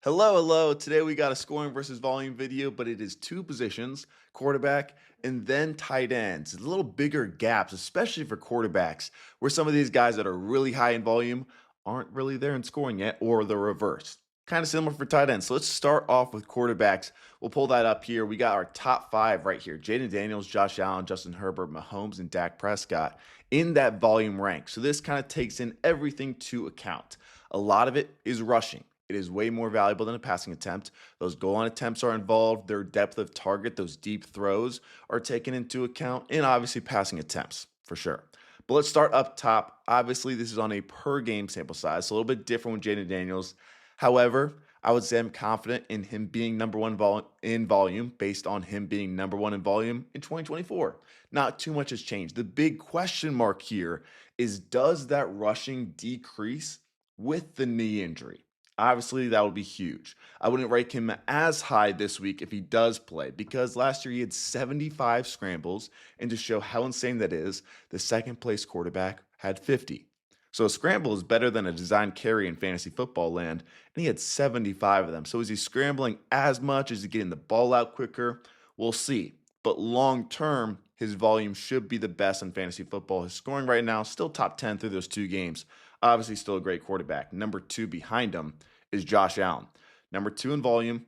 Hello, hello. Today we got a scoring versus volume video, but it is two positions, quarterback and then tight ends. A little bigger gaps, especially for quarterbacks, where some of these guys that are really high in volume aren't really there in scoring yet, or the reverse. Kind of similar for tight ends. So let's start off with quarterbacks. We'll pull that up here. We got our top five right here. Jayden Daniels, Josh Allen, Justin Herbert, Mahomes, and Dak Prescott in that volume rank. So this kind of takes in everything to account. A lot of it is rushing. It is way more valuable than a passing attempt. Those goal line attempts are involved. Their depth of target, those deep throws are taken into account, and obviously passing attempts for sure. But let's start up top. Obviously, this is on a per game sample size, so a little bit different with Jayden Daniels. However, I would say I'm confident in him being number one in volume based on him being number one in volume in 2024. Not too much has changed. The big question mark here is, does that rushing decrease with the knee injury? Obviously, that would be huge. I wouldn't rank him as high this week if he does play because last year he had 75 scrambles, and to show how insane that is, the second place quarterback had 50. So a scramble is better than a design carry in fantasy football land, and he had 75 of them. So is he scrambling as much? Is he getting the ball out quicker? We'll see. But long term, his volume should be the best in fantasy football. His scoring right now, still top 10 through those two games. Obviously, still a great quarterback. Number two behind him is Josh Allen. Number two in volume,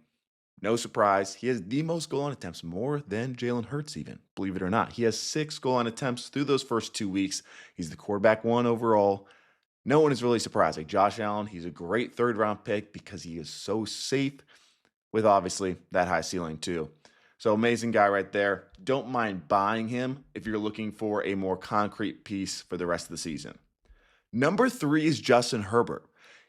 no surprise. He has the most goal line attempts, more than Jalen Hurts even, believe it or not. He has 6 goal line attempts through those first 2 weeks. He's the quarterback one overall. No one is really surprised. Like Josh Allen, he's a great third-round pick because he is so safe with obviously that high ceiling too. So amazing guy right there. Don't mind buying him if you're looking for a more concrete piece for the rest of the season. Number three is Justin Herbert.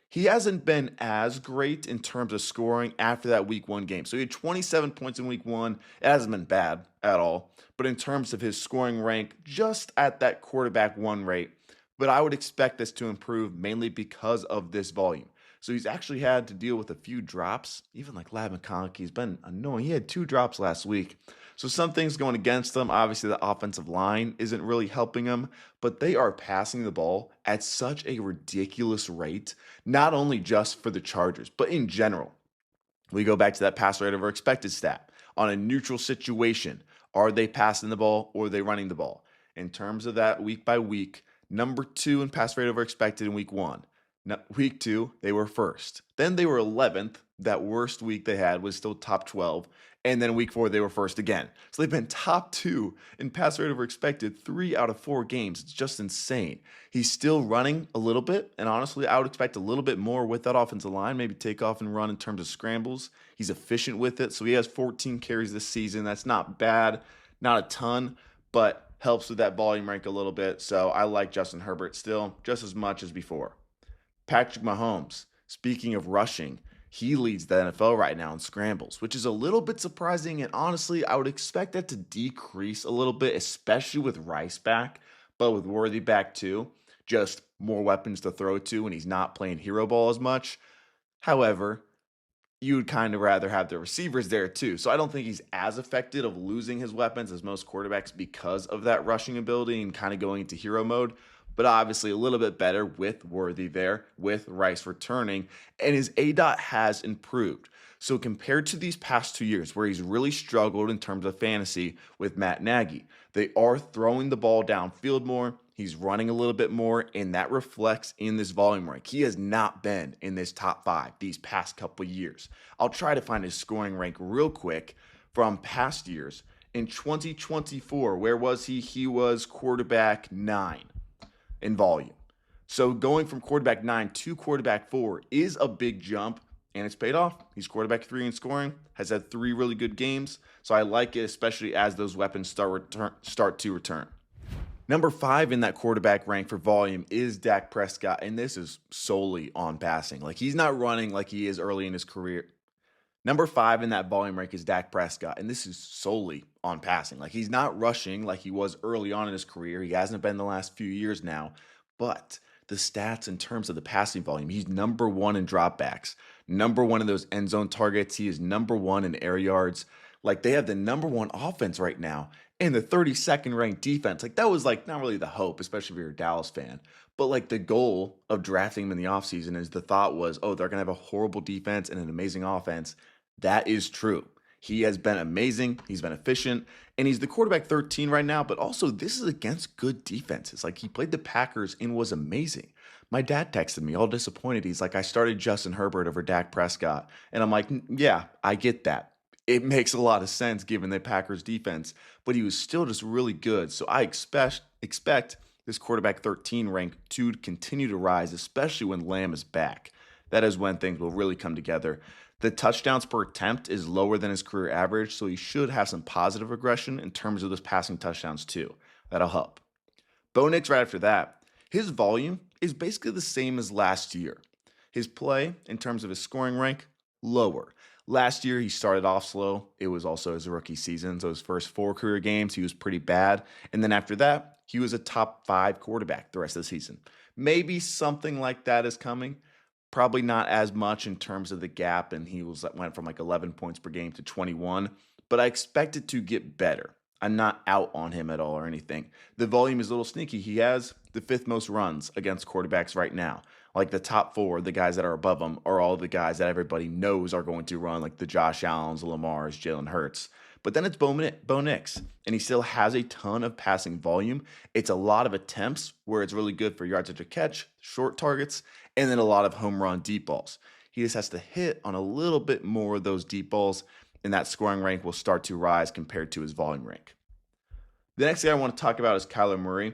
He hasn't been as great in terms of scoring after that week one game. So he had 27 points in week one. It hasn't been bad at all. But in terms of his scoring rank, just at that quarterback one rate. But I would expect this to improve mainly because of this volume. So he's actually had to deal with a few drops, even like Lab McConkey. He's been annoying. He had 2 drops last week. So some things going against them. Obviously, the offensive line isn't really helping him, but they are passing the ball at such a ridiculous rate, not only just for the Chargers, but in general. We go back to that pass rate over expected stat. On a neutral situation, are they passing the ball or are they running the ball? In terms of that week by week, number 2 in pass rate over expected in week 1. Week 2, they were first. Then they were 11th. That worst week they had was still top 12. And then week 4, they were first again. So they've been top 2 in pass rate over expected 3 out of 4 games. It's just insane. He's still running a little bit. And honestly, I would expect a little bit more with that offensive line. Maybe take off and run in terms of scrambles. He's efficient with it. So he has 14 carries this season. That's not bad. Not a ton, but helps with that volume rank a little bit. So I like Justin Herbert still just as much as before. Patrick Mahomes, speaking of rushing, he leads the NFL right now in scrambles, which is a little bit surprising. And honestly, I would expect that to decrease a little bit, especially with Rice back, but with Worthy back too. Just more weapons to throw to, and he's not playing hero ball as much. However, you would kind of rather have the receivers there too. So I don't think he's as affected of losing his weapons as most quarterbacks because of that rushing ability and kind of going into hero mode. But obviously a little bit better with Worthy there, with Rice returning, and his ADOT has improved. So compared to these past 2 years where he's really struggled in terms of fantasy with Matt Nagy, they are throwing the ball downfield more. He's running a little bit more, and that reflects in this volume rank. He has not been in this top 5 these past couple years. I'll try to find his scoring rank real quick from past years. In 2024, where was he? He was quarterback 9 in volume. So going from quarterback 9 to quarterback 4 is a big jump, and it's paid off. He's quarterback 3 in scoring, has had 3 really good games. So I like it, especially as those weapons start to return. Number 5 in that quarterback rank for volume is Dak Prescott, and this is solely on passing. Like, he's not running like he is early in his career. Number 5 in that volume rank is Dak Prescott, and this is solely on passing. Like, he's not rushing like he was early on in his career. He hasn't been the last few years now, but the stats in terms of the passing volume, he's number 1 in dropbacks, number 1 in those end zone targets. He is number 1 in air yards. Like, they have the number 1 offense right now, and the 32nd ranked defense. Like that was like not really the hope, especially if you're a Dallas fan. But like the goal of drafting him in the offseason is the thought was, oh, they're gonna have a horrible defense and an amazing offense. That is true. He has been amazing. He's been efficient, and he's the quarterback 13 right now. But also, this is against good defenses. Like he played the Packers and was amazing. My dad texted me all disappointed. He's like, I started Justin Herbert over Dak Prescott. And I'm like, yeah, I get that. It makes a lot of sense given the Packers defense, but he was still just really good. So I expect this quarterback 13 rank to continue to rise, especially when Lamb is back. That is when things will really come together. The touchdowns per attempt is lower than his career average, so he should have some positive regression in terms of those passing touchdowns too. That'll help. Bo Nix right after that. His volume is basically the same as last year. His play, in terms of his scoring rank, lower. Last year, he started off slow. It was also his rookie season, so his first 4 career games, he was pretty bad. And then after that, he was a top 5 quarterback the rest of the season. Maybe something like that is coming. Probably not as much in terms of the gap, and went from like 11 points per game to 21. But I expect it to get better. I'm not out on him at all or anything. The volume is a little sneaky. He has the 5th most runs against quarterbacks right now. Like the top 4, the guys that are above him are all the guys that everybody knows are going to run, like the Josh Allens, the Lamars, Jalen Hurts. But then it's Bo Nix, and he still has a ton of passing volume. It's a lot of attempts where it's really good for yards after catch, short targets, and then a lot of home run deep balls. He just has to hit on a little bit more of those deep balls, and that scoring rank will start to rise compared to his volume rank. The next thing I want to talk about is Kyler Murray.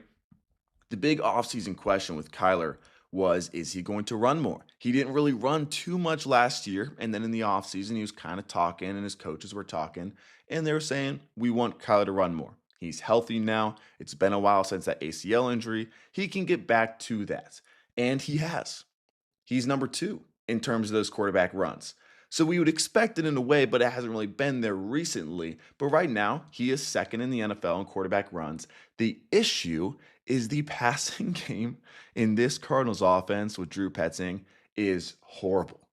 The big offseason question with Kyler was, is he going to run more? He didn't really run too much last year, and then in the offseason, he was kind of talking, and his coaches were talking, and they were saying, we want Kyler to run more. He's healthy now. It's been a while since that ACL injury. He can get back to that, and he has. He's number 2 in terms of those quarterback runs. So we would expect it in a way, but it hasn't really been there recently. But right now, he is 2nd in the NFL in quarterback runs. The issue is the passing game in this Cardinals offense with Drew Petzing is horrible.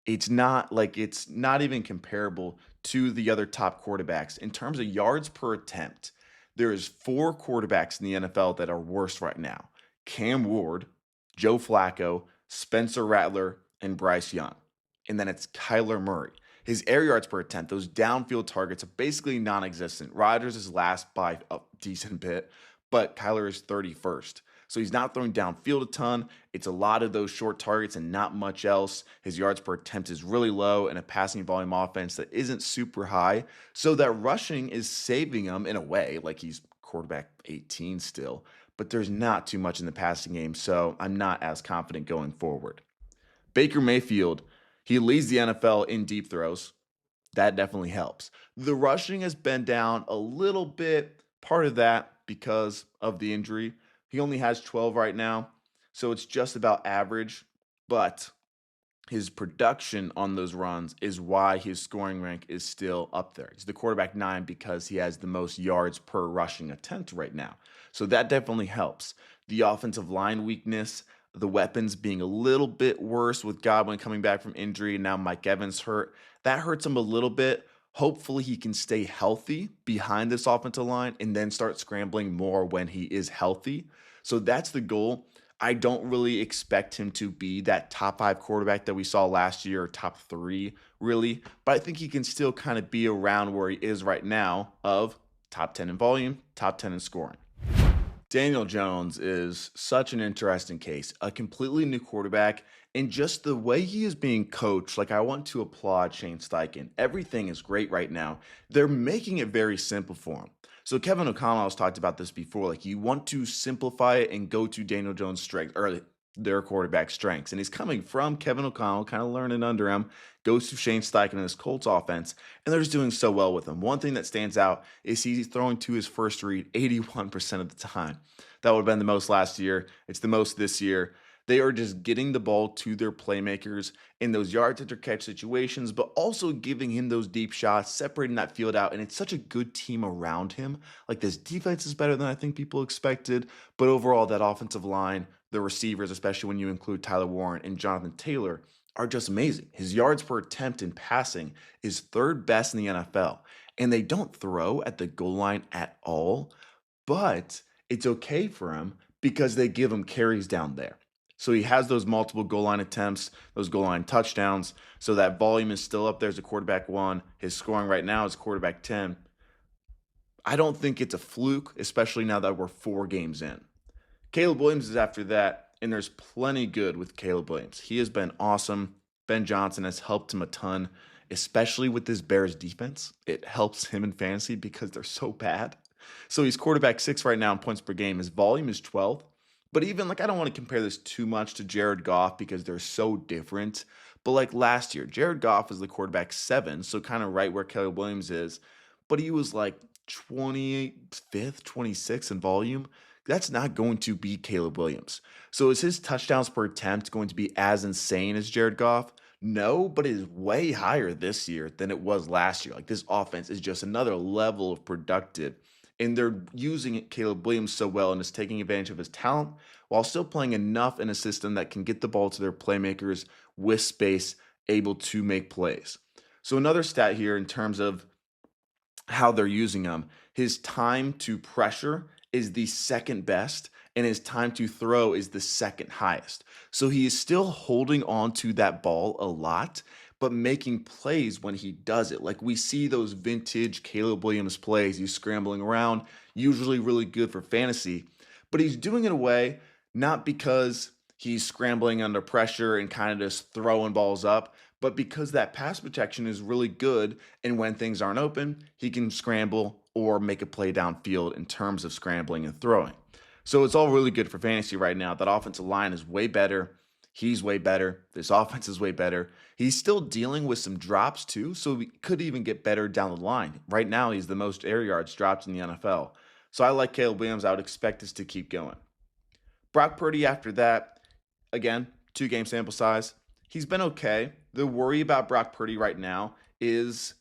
It's not even comparable to the other top quarterbacks. In terms of yards per attempt, there is 4 quarterbacks in the NFL that are worse right now. Cam Ward, Joe Flacco, Spencer Rattler, and Bryce Young. And then it's Kyler Murray. His air yards per attempt, those downfield targets, are basically non-existent. Rodgers is last by a decent bit, but Kyler is 31st. So he's not throwing downfield a ton. It's a lot of those short targets and not much else. His yards per attempt is really low and a passing volume offense that isn't super high. So that rushing is saving him in a way, like he's quarterback 18 still, but there's not too much in the passing game. So I'm not as confident going forward. Baker Mayfield, he leads the NFL in deep throws. That definitely helps. The rushing has been down a little bit. Part of that because of the injury. He only has 12 right now, so it's just about average. But his production on those runs is why his scoring rank is still up there. He's the quarterback 9 because he has the most yards per rushing attempt right now. So that definitely helps. The offensive line weakness, the weapons being a little bit worse with Godwin coming back from injury, and now Mike Evans hurt. That hurts him a little bit. Hopefully he can stay healthy behind this offensive line and then start scrambling more when he is healthy. So that's the goal. I don't really expect him to be that top 5 quarterback that we saw last year, or top 3 really, but I think he can still kind of be around where he is right now of top 10 in volume, top 10 in scoring. Daniel Jones is such an interesting case, a completely new quarterback, and just the way he is being coached, like I want to applaud Shane Steichen. Everything is great right now. They're making it very simple for him. So Kevin O'Connell has talked about this before, like you want to simplify it and go to Daniel Jones' strength, or their quarterback strengths. And he's coming from Kevin O'Connell, kind of learning under him, goes to Shane Steichen and his Colts offense, and they're just doing so well with him. One thing that stands out is he's throwing to his first read 81% of the time. That would have been the most last year. It's the most this year. They are just getting the ball to their playmakers in those yards after catch situations, but also giving him those deep shots, separating that field out. And it's such a good team around him. Like this defense is better than I think people expected, but overall that offensive line, the receivers, especially when you include Tyler Warren and Jonathan Taylor, are just amazing. His yards per attempt in passing is 3rd best in the NFL. and they don't throw at the goal line at all, but it's okay for him because they give him carries down there. So he has those multiple goal line attempts, those goal line touchdowns. So that volume is still up there as a quarterback 1. His scoring right now is quarterback 10. I don't think it's a fluke, especially now that we're 4 games in. Caleb Williams is after that, and there's plenty good with Caleb Williams. He has been awesome. Ben Johnson has helped him a ton, especially with this Bears defense. It helps him in fantasy because they're so bad. So he's quarterback 6 right now in points per game. His volume is 12th. But even, like, I don't want to compare this too much to Jared Goff because they're so different. But like last year, Jared Goff was the quarterback 7, so kind of right where Caleb Williams is. But he was like 25th, 26th in volume. That's not going to be Caleb Williams. So is his touchdowns per attempt going to be as insane as Jared Goff? No, but it is way higher this year than it was last year. Like, this offense is just another level of productive. And they're using Caleb Williams so well and is taking advantage of his talent while still playing enough in a system that can get the ball to their playmakers with space, able to make plays. So another stat here in terms of how they're using him, his time to pressure is the second best, and his time to throw is the second highest. So he is still holding on to that ball a lot, but making plays when he does it. Like, we see those vintage Caleb Williams plays. He's scrambling around, usually really good for fantasy, but he's doing it away not because he's scrambling under pressure and kind of just throwing balls up, but because that pass protection is really good, and when things aren't open, he can scramble or make a play downfield in terms of scrambling and throwing. So it's all really good for fantasy right now. That offensive line is way better. He's way better. This offense is way better. He's still dealing with some drops too, so he could even get better down the line. Right now, he's the most air yards dropped in the NFL. So I like Caleb Williams. I would expect this to keep going. Brock Purdy after that, again, 2-game sample size. He's been okay. The worry about Brock Purdy right now is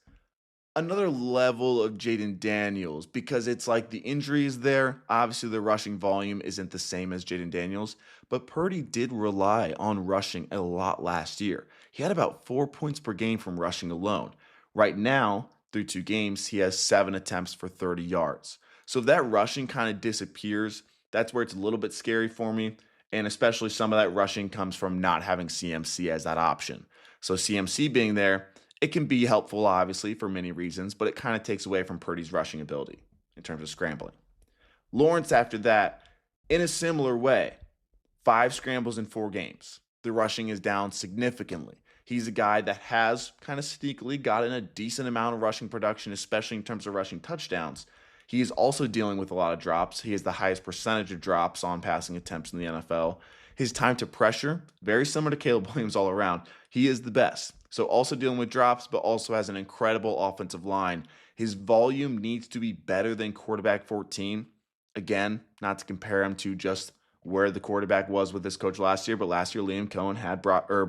another level of Jayden Daniels, because it's like the injury is there. Obviously, the rushing volume isn't the same as Jayden Daniels, but Purdy did rely on rushing a lot last year. He had about 4 points per game from rushing alone. Right now, through 2 games, he has 7 attempts for 30 yards. So if that rushing kind of disappears, that's where it's a little bit scary for me. And especially some of that rushing comes from not having CMC as that option. So CMC being there, it can be helpful, obviously, for many reasons, but it kind of takes away from Purdy's rushing ability in terms of scrambling. Lawrence, after that, in a similar way, 5 scrambles in 4 games. The rushing is down significantly. He's a guy that has kind of sneakily gotten a decent amount of rushing production, especially in terms of rushing touchdowns. He is also dealing with a lot of drops. He has the highest percentage of drops on passing attempts in the NFL. His time to pressure, very similar to Caleb Williams all around. He is the best. So also dealing with drops, but also has an incredible offensive line. His volume needs to be better than quarterback 14. Again, not to compare him to just where the quarterback was with this coach last year, but last year Liam Cohen had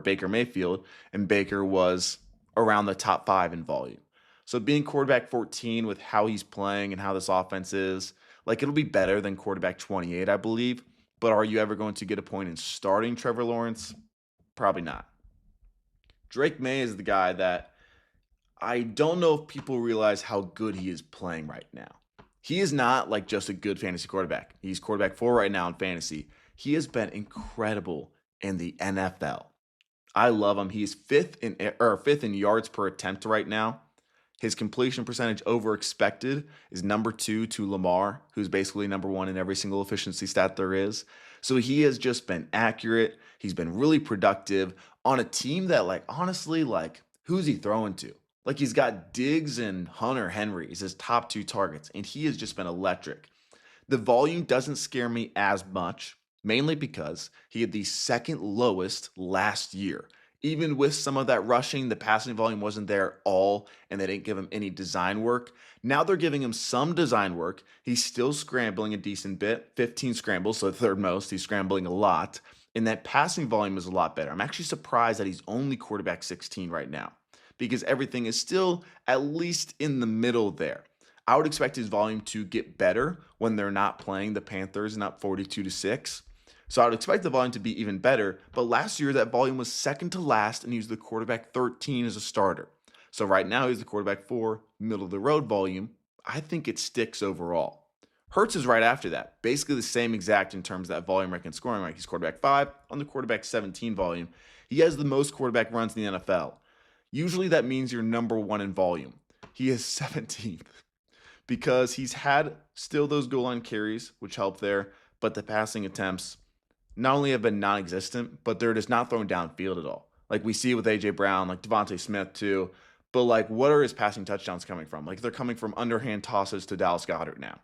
Baker Mayfield, and Baker was around the top 5 in volume. So being quarterback 14 with how he's playing and how this offense is, like, it'll be better than quarterback 28, I believe. But are you ever going to get a point in starting Trevor Lawrence? Probably not. Drake Maye is the guy that I don't know if people realize how good he is playing right now. He is not like just a good fantasy quarterback. He's quarterback 4 right now in fantasy. He has been incredible in the NFL. I love him. He's fifth in yards per attempt right now. His completion percentage over expected is number 2 to Lamar, who's basically number 1 in every single efficiency stat there is. So he has just been accurate. He's been really productive on a team that, like, honestly, like, who's he throwing to? Like, he's got Diggs and Hunter Henry as his top 2 targets, and he has just been electric. The volume doesn't scare me as much, mainly because he had the second lowest last year. Even with some of that rushing, the passing volume wasn't there at all, and they didn't give him any design work. Now they're giving him some design work. He's still scrambling a decent bit, 15 scrambles, so the third most. He's scrambling a lot, and that passing volume is a lot better. I'm actually surprised that he's only quarterback 16 right now, because everything is still at least in the middle there. I would expect his volume to get better when they're not playing the Panthers and up 42-6. So I would expect the volume to be even better, but last year that volume was second to last, and he was the quarterback 13 as a starter. So right now he's the quarterback 4, middle of the road volume. I think it sticks overall. Hurts is right after that. Basically the same exact in terms of that volume rank and scoring rank. He's quarterback 5 on the quarterback 17 volume. He has the most quarterback runs in the NFL. Usually that means you're number 1 in volume. He is 17th because he's had still those goal line carries, which help there, but the passing attempts not only have been non-existent, but they're just not throwing downfield at all. Like we see with AJ Brown, like Devontae Smith too. But like, what are his passing touchdowns coming from? Like they're coming from underhand tosses to Dallas Goedert now.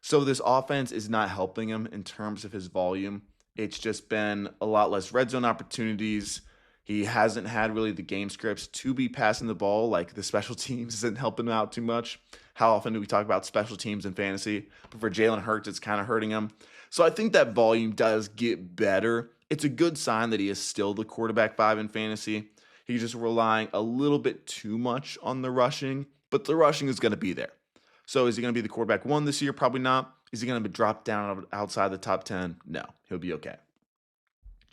So this offense is not helping him in terms of his volume. It's just been a lot less red zone opportunities. He hasn't had really the game scripts to be passing the ball. Like the special teams isn't helping him out too much. How often do we talk about special teams in fantasy? But for Jalen Hurts, it's kind of hurting him. So I think that volume does get better. It's a good sign that he is still the quarterback 5 in fantasy. He's just relying a little bit too much on the rushing, but the rushing is going to be there. So is he going to be the quarterback 1 this year? Probably not. Is he going to be dropped down outside the top 10? No, he'll be okay.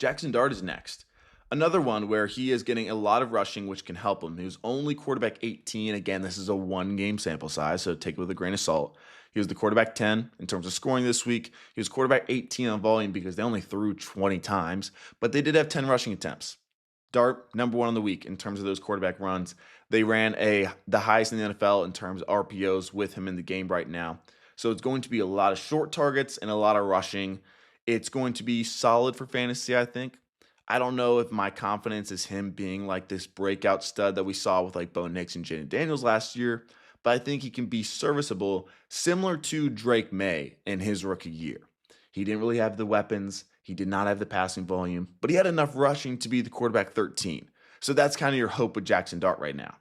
Jaxson Dart is next. Another one where he is getting a lot of rushing, which can help him. He was only quarterback 18. Again, this is a 1-game sample size, so take it with a grain of salt. He was the quarterback 10 in terms of scoring this week. He was quarterback 18 on volume because they only threw 20 times, but they did have 10 rushing attempts. Dart, number 1 on the week in terms of those quarterback runs. They ran the highest in the NFL in terms of RPOs with him in the game right now. So it's going to be a lot of short targets and a lot of rushing. It's going to be solid for fantasy, I think. I don't know if my confidence is him being like this breakout stud that we saw with like Bo Nix and Jayden Daniels last year, but I think he can be serviceable, similar to Drake Maye in his rookie year. He didn't really have the weapons. He did not have the passing volume, but he had enough rushing to be the quarterback 13. So that's kind of your hope with Jaxson Dart right now.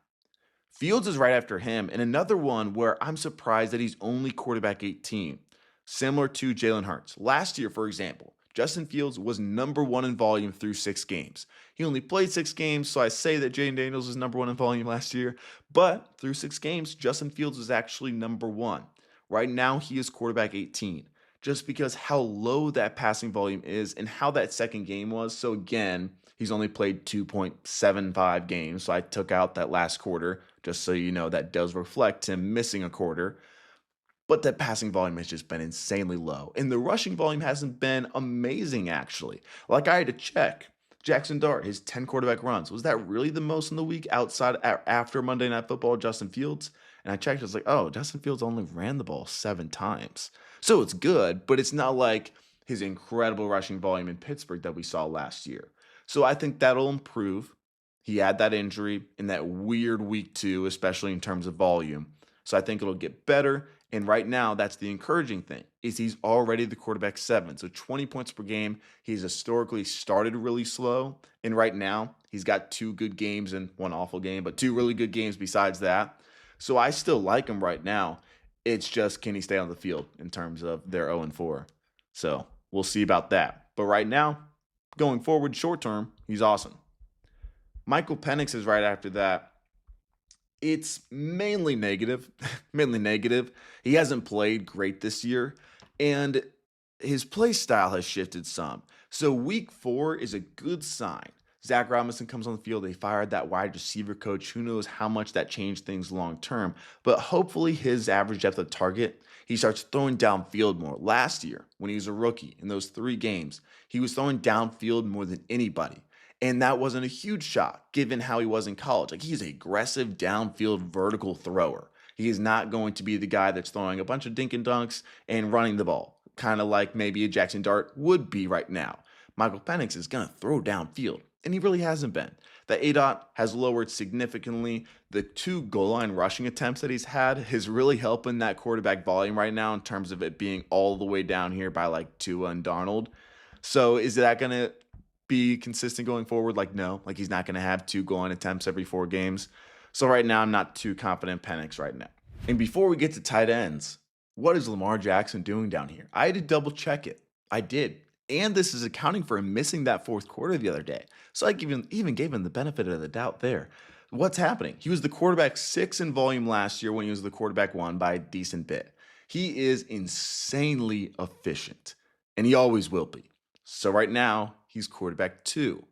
Fields is right after him, and another one where I'm surprised that he's only quarterback 18, similar to Jalen Hurts. Last year, for example, Justin Fields was number 1 in volume through 6 games. He only played 6 games, so I say that Jayden Daniels was number 1 in volume last year, but through 6 games, Justin Fields was actually number 1. Right now, he is quarterback 18, just because how low that passing volume is and how that second game was. So again, he's only played 2.75 games, so I took out that last quarter, just so you know that does reflect him missing a quarter. But that passing volume has just been insanely low. And the rushing volume hasn't been amazing, actually. Like I had to check. Jaxson Dart, his 10 quarterback runs. Was that really the most in the week after Monday Night Football, Justin Fields? And I checked, I was like, oh, Justin Fields only ran the ball 7 times. So it's good, but it's not like his incredible rushing volume in Pittsburgh that we saw last year. So I think that'll improve. He had that injury in that weird week 2, especially in terms of volume. So I think it'll get better. And right now, that's the encouraging thing, is he's already the quarterback 7. So 20 points per game. He's historically started really slow. And right now, he's got 2 good games and 1 awful game, but 2 really good games besides that. So I still like him right now. It's just, can he stay on the field in terms of their 0-4? So we'll see about that. But right now, going forward, short term, he's awesome. Michael Penix is right after that. It's mainly negative, mainly negative. He hasn't played great this year, and his play style has shifted some. So week 4 is a good sign. Zach Robinson comes on the field. They fired that wide receiver coach. Who knows how much that changed things long term, but hopefully his average depth of target, he starts throwing downfield more. Last year, when he was a rookie, in those 3 games, he was throwing downfield more than anybody. And that wasn't a huge shock given how he was in college. Like, he's an aggressive downfield vertical thrower. He is not going to be the guy that's throwing a bunch of dink and dunks and running the ball, kind of like maybe a Jaxson Dart would be right now. Michael Penix is going to throw downfield, and he really hasn't been. The ADOT has lowered significantly. The 2 goal line rushing attempts that he's had is really helping that quarterback volume right now in terms of it being all the way down here by like Tua and Darnold. So is that going to be consistent going forward? Like, no, like he's not going to have 2 goal line attempts every 4 games. So right now, I'm not too confident in Penix right now. And before we get to tight ends, what is Lamar Jackson doing down here? I had to double check it. I did. And this is accounting for him missing that 4th quarter the other day. So I even gave him the benefit of the doubt there. What's happening? He was the quarterback 6 in volume last year when he was the quarterback 1 by a decent bit. He is insanely efficient, and he always will be. So right now, he's quarterback 2.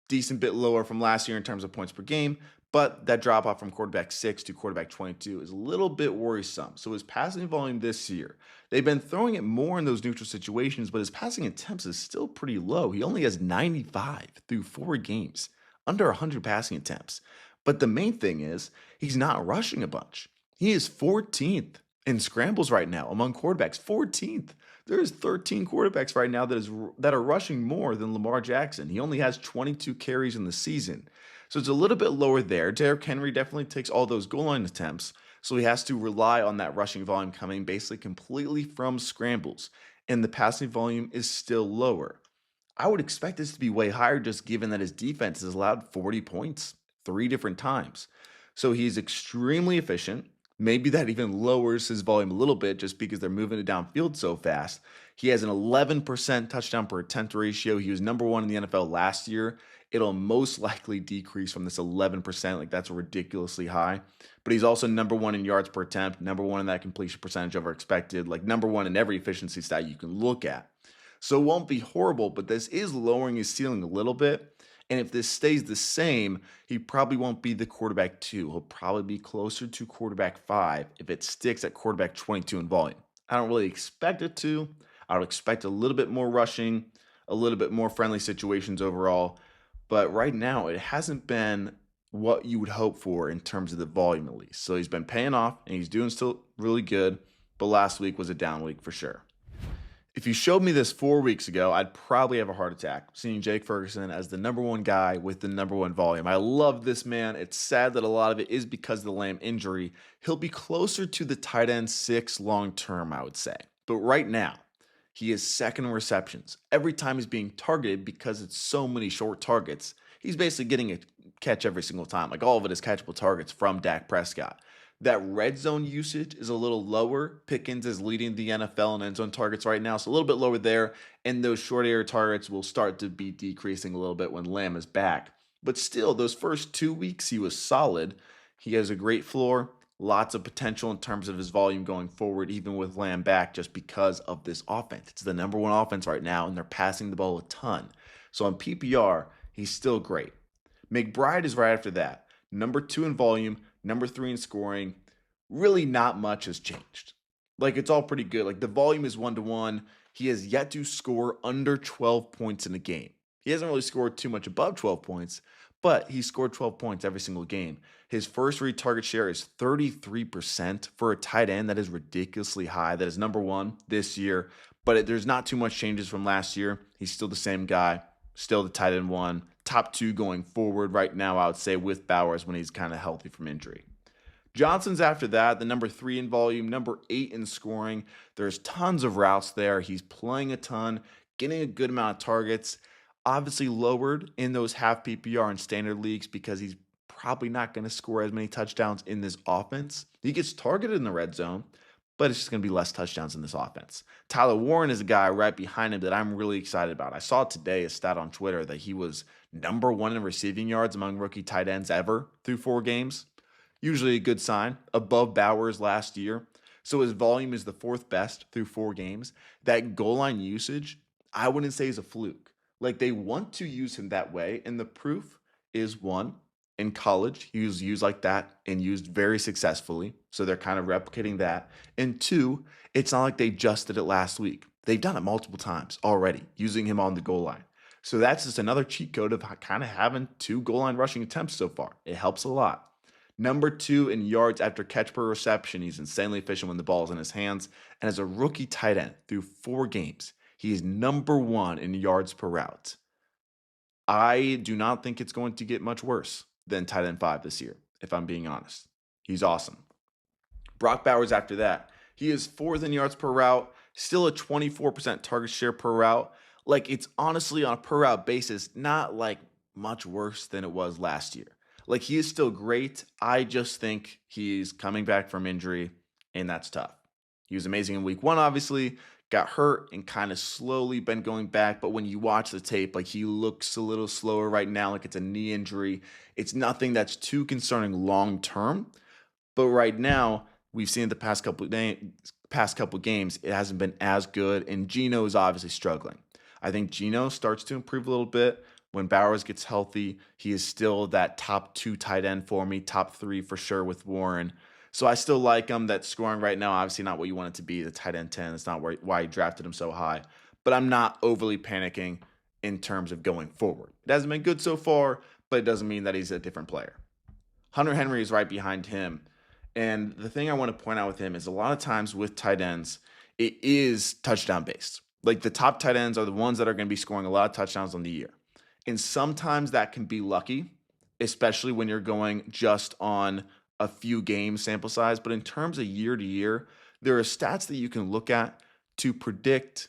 Decent bit lower from last year in terms of points per game, But that drop off from quarterback 6 to quarterback 22 is a little bit worrisome. So his passing volume this year, they've been throwing it more in those neutral situations, but his passing attempts is still pretty low. He only has 95 through 4 games, under 100 passing attempts. But the main thing is he's not rushing a bunch. He is 14th in scrambles right now among quarterbacks. 14th. There's 13 quarterbacks right now that are rushing more than Lamar Jackson. He only has 22 carries in the season. So it's a little bit lower there. Derrick Henry definitely takes all those goal line attempts, so he has to rely on that rushing volume coming basically completely from scrambles, and the passing volume is still lower. I would expect this to be way higher just given that his defense has allowed 40 points 3 different times. So he's extremely efficient. Maybe that even lowers his volume a little bit just because they're moving it downfield so fast. He has an 11% touchdown per attempt ratio. He was number one in the NFL last year. It'll most likely decrease from this 11%. Like, that's ridiculously high. But he's also number one in yards per attempt, number one in that completion percentage over expected, like number one in every efficiency stat you can look at. So it won't be horrible, but this is lowering his ceiling a little bit. And if this stays the same, he probably won't be the quarterback 2. He'll probably be closer to quarterback 5 if it sticks at quarterback 22 in volume. I don't really expect it to. I would expect a little bit more rushing, a little bit more friendly situations overall. But right now, it hasn't been what you would hope for in terms of the volume, at least. So he's been paying off, and he's doing still really good. But last week was a down week for sure. If you showed me this 4 weeks ago, I'd probably have a heart attack seeing Jake Ferguson as the number one guy with the number one volume. I love this man. It's sad that a lot of it is because of the Lamb injury. He'll be closer to the tight end 6 long term, I would say. But right now, he is second in receptions. Every time he's being targeted, because it's so many short targets, he's basically getting a catch every single time. Like, all of it is catchable targets from Dak Prescott. That red zone usage is a little lower. Pickens is leading the NFL in end zone targets right now, so a little bit lower there. And those short area targets will start to be decreasing a little bit when Lamb is back. But still, those first 2 weeks, he was solid. He has a great floor, lots of potential in terms of his volume going forward, even with Lamb back, just because of this offense. It's the number one offense right now, and they're passing the ball a ton. So on PPR, he's still great. McBride is right after that. Number 2 in volume, number 3 in scoring. Really not much has changed. Like, it's all pretty good. Like, the volume is 1-to-1. He has yet to score under 12 points in a game. He hasn't really scored too much above 12 points, but he scored 12 points every single game. His first read target share is 33% for a tight end. That is ridiculously high. That is number one this year, but there's not too much changes from last year. He's still the same guy, still the tight end 1. Top 2 going forward right now, I would say, with Bowers when he's kind of healthy from injury. Johnson's after that, the number 3 in volume, number 8 in scoring. There's tons of routes there. He's playing a ton, getting a good amount of targets. Obviously lowered in those half PPR and standard leagues because he's probably not going to score as many touchdowns in this offense. He gets targeted in the red zone, but it's just going to be less touchdowns in this offense. Tyler Warren is a guy right behind him that I'm really excited about. I saw today a stat on Twitter that he was number 1 in receiving yards among rookie tight ends ever through 4 games. Usually a good sign, above Bowers last year. So his volume is the 4th best through 4 games. That goal line usage, I wouldn't say is a fluke. Like, they want to use him that way, and the proof is, 1, in college, he was used like that and used very successfully. So they're kind of replicating that. And 2, it's not like they just did it last week. They've done it multiple times already, using him on the goal line. So that's just another cheat code of kind of having 2 goal line rushing attempts so far. It helps a lot. Number 2 in yards after catch per reception. He's insanely efficient when the ball is in his hands. And as a rookie tight end through 4 games, he is number 1 in yards per route. I do not think it's going to get much worse than tight end 5 this year, if I'm being honest. He's awesome. Brock Bowers after that. He is 4th in yards per route, still a 24% target share per route. Like, it's honestly on a per route basis, not like much worse than it was last year. Like, he is still great. I just think he's coming back from injury, and that's tough. He was amazing in week 1, obviously. Got hurt and kind of slowly been going back. But when you watch the tape, like, he looks a little slower right now, like it's a knee injury. It's nothing that's too concerning long term. But right now, we've seen the past couple games, it hasn't been as good. And Geno is obviously struggling. I think Geno starts to improve a little bit When Bowers gets healthy, he is still that top 2 tight end for me, top 3 for sure with Warren. So I still like him. That scoring right now, obviously not what you want it to be, the tight end 10. It's not why you drafted him so high. But I'm not overly panicking in terms of going forward. It hasn't been good so far, but it doesn't mean that he's a different player. Hunter Henry is right behind him. And the thing I want to point out with him is a lot of times with tight ends, it is touchdown based. Like the top tight ends are the ones that are going to be scoring a lot of touchdowns on the year. And sometimes that can be lucky, especially when you're going just on a few game sample size. But in terms of year to year, there are stats that you can look at to predict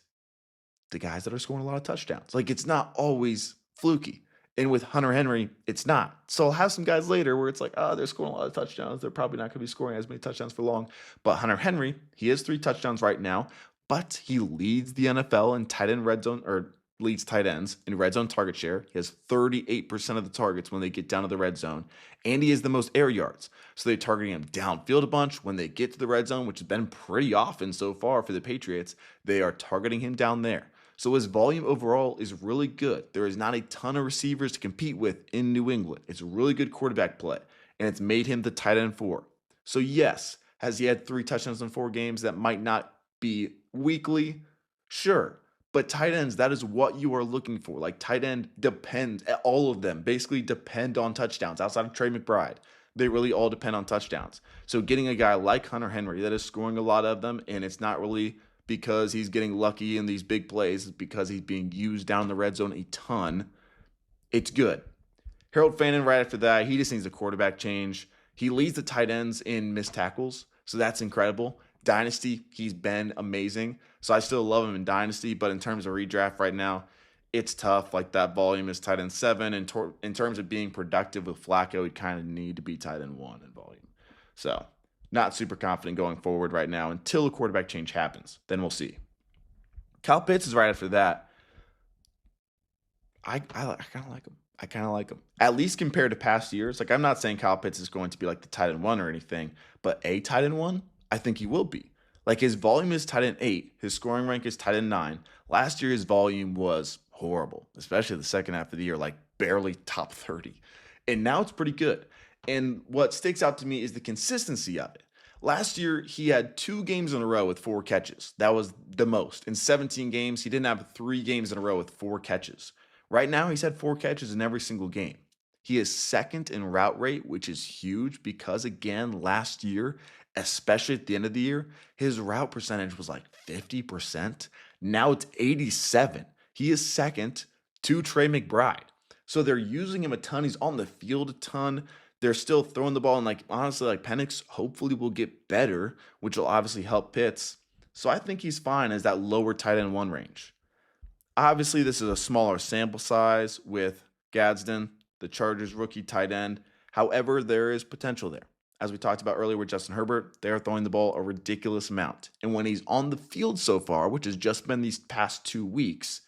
the guys that are scoring a lot of touchdowns. Like it's not always fluky. And with Hunter Henry, it's not. So I'll have some guys later where it's like, oh, they're scoring a lot of touchdowns. They're probably not going to be scoring as many touchdowns for long. But Hunter Henry, he has 3 touchdowns right now, but he leads the NFL in tight end red zone, or leads tight ends in red zone target share. He has 38% of the targets when they get down to the red zone, and he has the most air yards. So they're targeting him downfield a bunch. When they get to the red zone, which has been pretty often so far for the Patriots, they are targeting him down there. So his volume overall is really good. There is not a ton of receivers to compete with in New England. It's a really good quarterback play, and it's made him the tight end 4. So yes, has he had 3 touchdowns in 4 games? That might not be weekly, sure. But tight ends, that is what you are looking for. Like tight end depends, all of them basically depend on touchdowns outside of Trey McBride. They really all depend on touchdowns. So getting a guy like Hunter Henry that is scoring a lot of them, and it's not really because he's getting lucky in these big plays, it's because he's being used down the red zone a ton, it's good. Harold Fannin right after that, he just needs a quarterback change. He leads the tight ends in missed tackles, so that's incredible. Dynasty, he's been amazing. So I still love him in Dynasty, but in terms of redraft right now, it's tough. Like that volume is tight end 7. And in terms of being productive with Flacco, he'd kind of need to be tight end 1 in volume. So not super confident going forward right now until a quarterback change happens. Then we'll see. Kyle Pitts is right after that. I kind of like him. I kind of like him. At least compared to past years. Like I'm not saying Kyle Pitts is going to be like the tight end 1 or anything, but a tight end 1, I think he will be. Like his volume is tight end 8. His scoring rank is tight end 9. Last year his volume was horrible, especially the second half of the year, like barely top 30. And now it's pretty good. And what sticks out to me is the consistency of it. Last year, he had 2 games in a row with 4 catches. That was the most. In 17 games, he didn't have 3 games in a row with 4 catches. Right now, he's had 4 catches in every single game. He is second in route rate, which is huge because, again, last year, especially at the end of the year, his route percentage was like 50%. Now it's 87%. He is second to Trey McBride. So they're using him a ton. He's on the field a ton. They're still throwing the ball, and like honestly, like Penix hopefully will get better, which will obviously help Pitts. So I think he's fine as that lower tight end 1 range. Obviously, this is a smaller sample size with Gadsden, the Chargers rookie tight end. However, there is potential there. As we talked about earlier with Justin Herbert, they're throwing the ball a ridiculous amount. And when he's on the field so far, which has just been these past 2 weeks,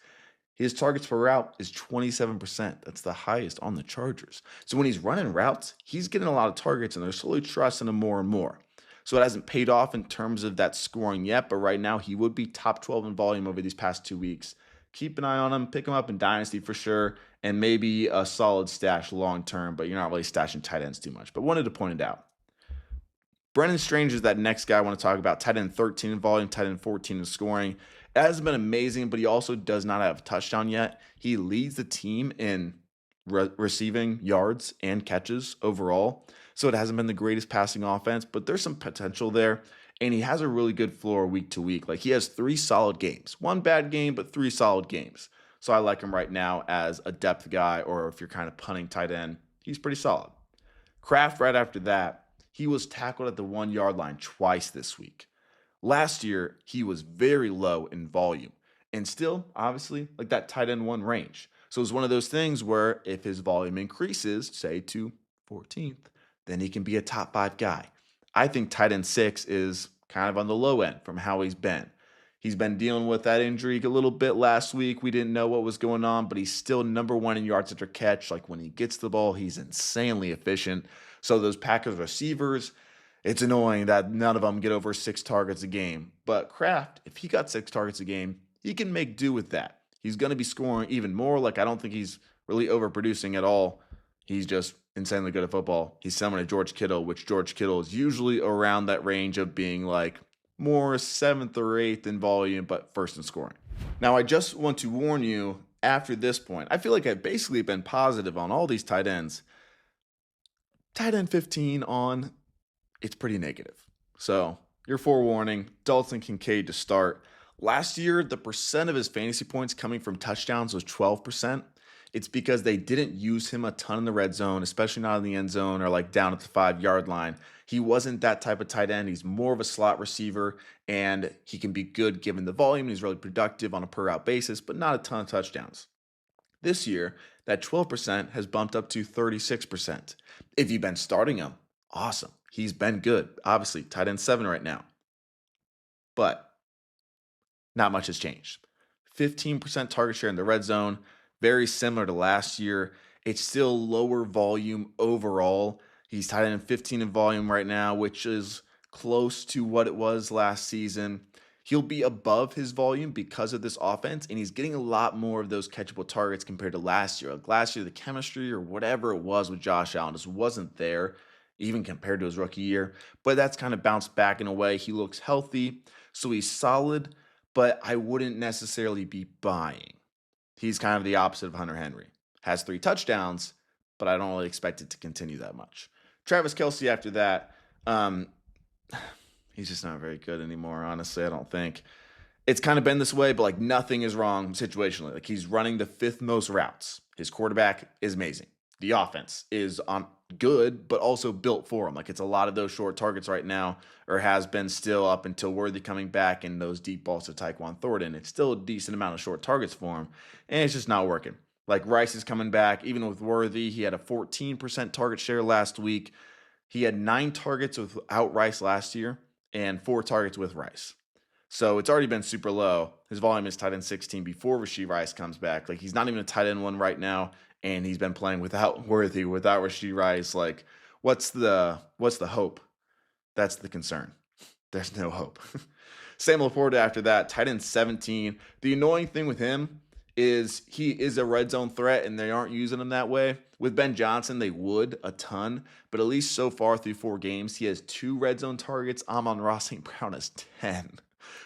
his targets per route is 27%. That's the highest on the Chargers. So when he's running routes, he's getting a lot of targets, and they're slowly trusting him more and more. So it hasn't paid off in terms of that scoring yet, but right now he would be top 12 in volume over these past 2 weeks. Keep an eye on him. Pick him up in Dynasty for sure, and maybe a solid stash long term, but you're not really stashing tight ends too much. But wanted to point it out. Brennan Strange is that next guy I want to talk about. Tight end 13 in volume, tight end 14 in scoring. It hasn't been amazing, but he also does not have a touchdown yet. He leads the team in receiving yards and catches overall. So it hasn't been the greatest passing offense, but there's some potential there. And he has a really good floor week to week. Like he has 3 solid games. 1 bad game, but 3 solid games. So I like him right now as a depth guy, or if you're kind of punting tight end, he's pretty solid. Kraft right after that. He was tackled at the 1-yard line twice this week. Last year, he was very low in volume and still, obviously, like that tight end 1 range. So it's one of those things where if his volume increases, say to 14th, then he can be a top 5 guy. I think tight end 6 is kind of on the low end from how he's been. He's been dealing with that injury a little bit last week. We didn't know what was going on, but he's still number 1 in yards after catch. Like when he gets the ball, he's insanely efficient. So those Packers receivers, it's annoying that none of them get over 6 targets a game. But Kraft, if he got 6 targets a game, he can make do with that. He's going to be scoring even more. Like I don't think he's really overproducing at all. He's just insanely good at football. He's similar to George Kittle, which George Kittle is usually around that range of being like more 7th or 8th in volume, but first in scoring. Now, I just want to warn you after this point, I feel like I've basically been positive on all these tight ends. Tight end 15 on, it's pretty negative. So, your forewarning, Dalton Kincaid to start. Last year, the percent of his fantasy points coming from touchdowns was 12%. It's because they didn't use him a ton in the red zone, especially not in the end zone or like down at the 5-yard line. He wasn't that type of tight end. He's more of a slot receiver, and he can be good given the volume. He's really productive on a per route basis, but not a ton of touchdowns. This year, that 12% has bumped up to 36%. If you've been starting him, awesome. He's been good. Obviously, tight end 7 right now. But not much has changed. 15% target share in the red zone, very similar to last year. It's still lower volume overall. He's tight end 15 in volume right now, which is close to what it was last season. He'll be above his volume because of this offense, and he's getting a lot more of those catchable targets compared to last year. Like last year, the chemistry or whatever it was with Josh Allen just wasn't there, even compared to his rookie year. But that's kind of bounced back in a way. He looks healthy, so he's solid, but I wouldn't necessarily be buying. He's kind of the opposite of Hunter Henry. Has 3 touchdowns, but I don't really expect it to continue that much. Travis Kelce after that, he's just not very good anymore, honestly, I don't think. It's kind of been this way, but like nothing is wrong situationally. Like he's running the 5th most routes. His quarterback is amazing. The offense is on good, but also built for him. Like it's a lot of those short targets right now, or has been still up until Worthy coming back and those deep balls to Tyquan Thornton. It's still a decent amount of short targets for him, and it's just not working. Like Rice is coming back, even with Worthy. He had a 14% target share last week. He had 9 targets without Rice last year and 4 targets with Rice. So it's already been super low. His volume is tight end 16 before Rashee Rice comes back. Like he's not even a tight end 1 right now, and he's been playing without Worthy, without Rashee Rice. Like, what's the hope? That's the concern. There's no hope. Sam Laporta after that, tight end 17. The annoying thing with him is he is a red zone threat, and they aren't using him that way. With Ben Johnson, they would a ton, but at least so far through 4 games, he has 2 red zone targets. Amon-Ra St. Brown has 10.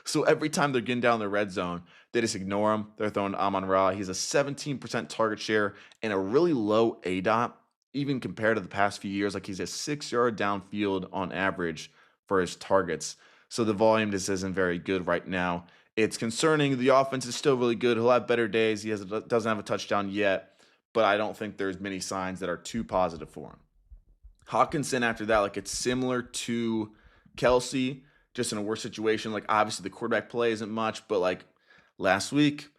So every time they're getting down the red zone, they just ignore him. They're throwing to Amon-Ra. He's a 17% target share and a really low ADOT, even compared to the past few years. Like he's a 6-yard downfield on average for his targets. So the volume just isn't very good right now. It's concerning. The offense is still really good. He'll have better days. He doesn't have a touchdown yet, but I don't think there's many signs that are too positive for him. Hawkinson after that, like it's similar to Kelce, just in a worse situation. Like obviously the quarterback play isn't much, but like last week,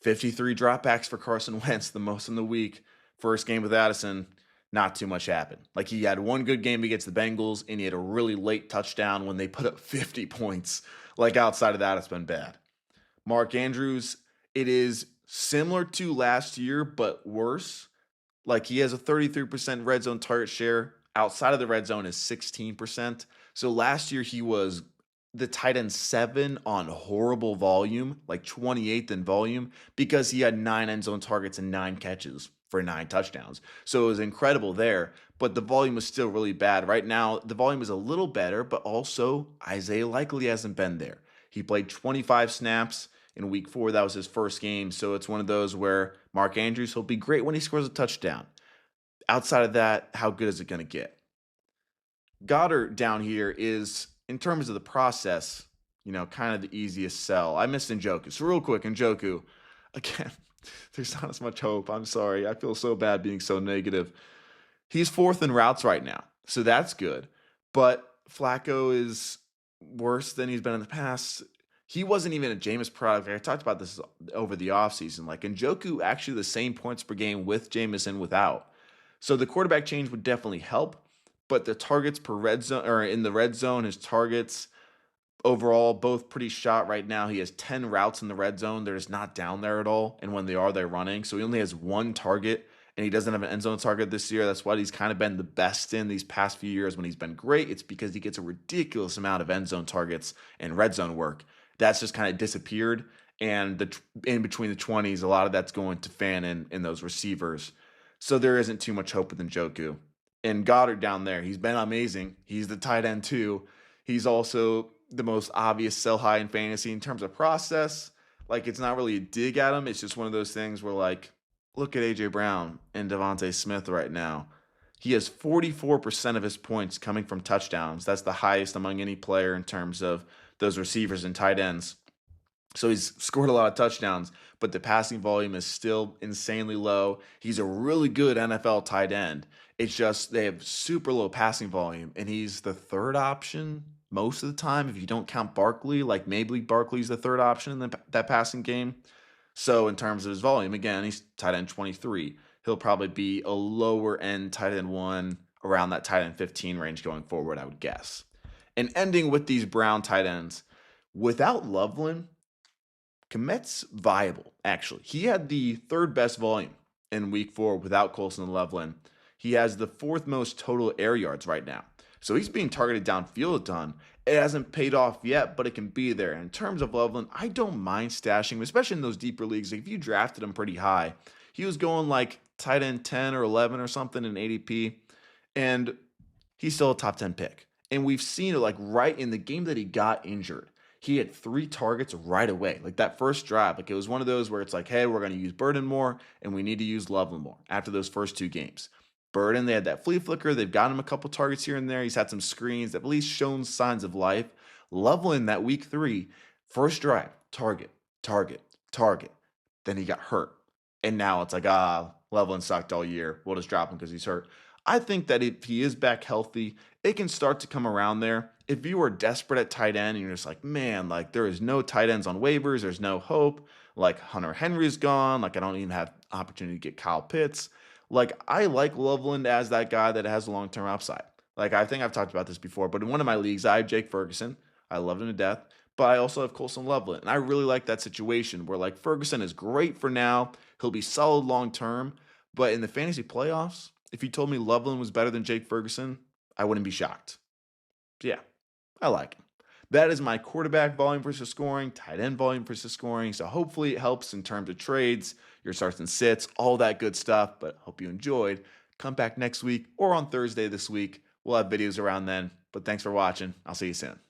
53 dropbacks for Carson Wentz, the most in the week. First game with Addison, not too much happened. Like he had 1 good game against the Bengals, and he had a really late touchdown when they put up 50 points. Like outside of that, it's been bad. Mark Andrews, it is similar to last year, but worse. Like he has a 33% red zone target share. Outside of the red zone is 16%. So last year he was the tight end 7 on horrible volume, like 28th in volume, because he had 9 end zone targets and 9 catches for 9 touchdowns. So it was incredible there, but the volume was still really bad. Right now, the volume is a little better, but also Isaiah likely hasn't been there. He played 25 snaps in week 4. That was his first game. So it's one of those where Mark Andrews, he'll be great when he scores a touchdown. Outside of that, how good is it going to get? Goedert down here is, in terms of the process, kind of the easiest sell. I missed Njoku. So real quick, Njoku, again, there's not as much hope. I'm sorry. I feel so bad being so negative. He's 4th in routes right now, so that's good. But Flacco is worse than he's been in the past. He wasn't even a Jameis product. I talked about this over the offseason. Like Njoku, actually the same points per game with Jameis and without. So the quarterback change would definitely help. But the targets per red zone, or in the red zone, his targets overall both pretty shot right now. He has 10 routes in the red zone. They're just not down there at all. And when they are, they're running. So he only has 1 target, and he doesn't have an end zone target this year. That's what he's kind of been the best in these past few years when he's been great. It's because he gets a ridiculous amount of end zone targets and red zone work. That's just kind of disappeared. And in between the 20s, a lot of that's going to Fannin and those receivers. So there isn't too much hope with Njoku. And Goedert down there, he's been amazing. He's the tight end too. He's also the most obvious sell high in fantasy in terms of process. Like it's not really a dig at him. It's just one of those things where like, look at AJ Brown and Devontae Smith right now. He has 44% of his points coming from touchdowns. That's the highest among any player in terms of those receivers and tight ends. So he's scored a lot of touchdowns, but the passing volume is still insanely low. He's a really good NFL tight end. It's just they have super low passing volume, and he's the third option most of the time if you don't count Barkley. Like maybe Barkley's the third option in that passing game. So in terms of his volume, again, he's tight end 23. He'll probably be a lower end tight end 1 around that tight end 15 range going forward, I would guess. And ending with these Brown tight ends, without Loveland, Komet's viable, actually. He had the third best volume in week 4 without Colson and Loveland. He has the fourth most total air yards right now. So he's being targeted downfield a ton. It hasn't paid off yet, but it can be there. In terms of Loveland, I don't mind stashing him, especially in those deeper leagues. Like if you drafted him pretty high, he was going like tight end 10 or 11 or something in ADP, and he's still a top 10 pick. And we've seen it like right in the game that he got injured. He had 3 targets right away. Like that first drive, like it was one of those where it's like, hey, we're going to use Burton more and we need to use Loveland more after those first 2 games. Burton, they had that flea flicker. They've got him a couple targets here and there. He's had some screens that at least shown signs of life. Loveland, that week 3, first drive, target, target, target. Then he got hurt. And now it's like, Loveland sucked all year. We'll just drop him because he's hurt. I think that if he is back healthy, it can start to come around there. If you are desperate at tight end and you're just like, man, like there is no tight ends on waivers, there's no hope. Like Hunter Henry's gone. Like I don't even have opportunity to get Kyle Pitts. Like I like Loveland as that guy that has a long-term upside. Like I think I've talked about this before, but in one of my leagues, I have Jake Ferguson. I loved him to death, but I also have Colson Loveland. And I really like that situation where like Ferguson is great for now. He'll be solid long-term, but in the fantasy playoffs, if you told me Loveland was better than Jake Ferguson, I wouldn't be shocked. So yeah, I like him. That is my quarterback volume versus scoring, tight end volume versus scoring. So hopefully it helps in terms of trades, your starts and sits, all that good stuff. But hope you enjoyed. Come back next week or on Thursday this week. We'll have videos around then. But thanks for watching. I'll see you soon.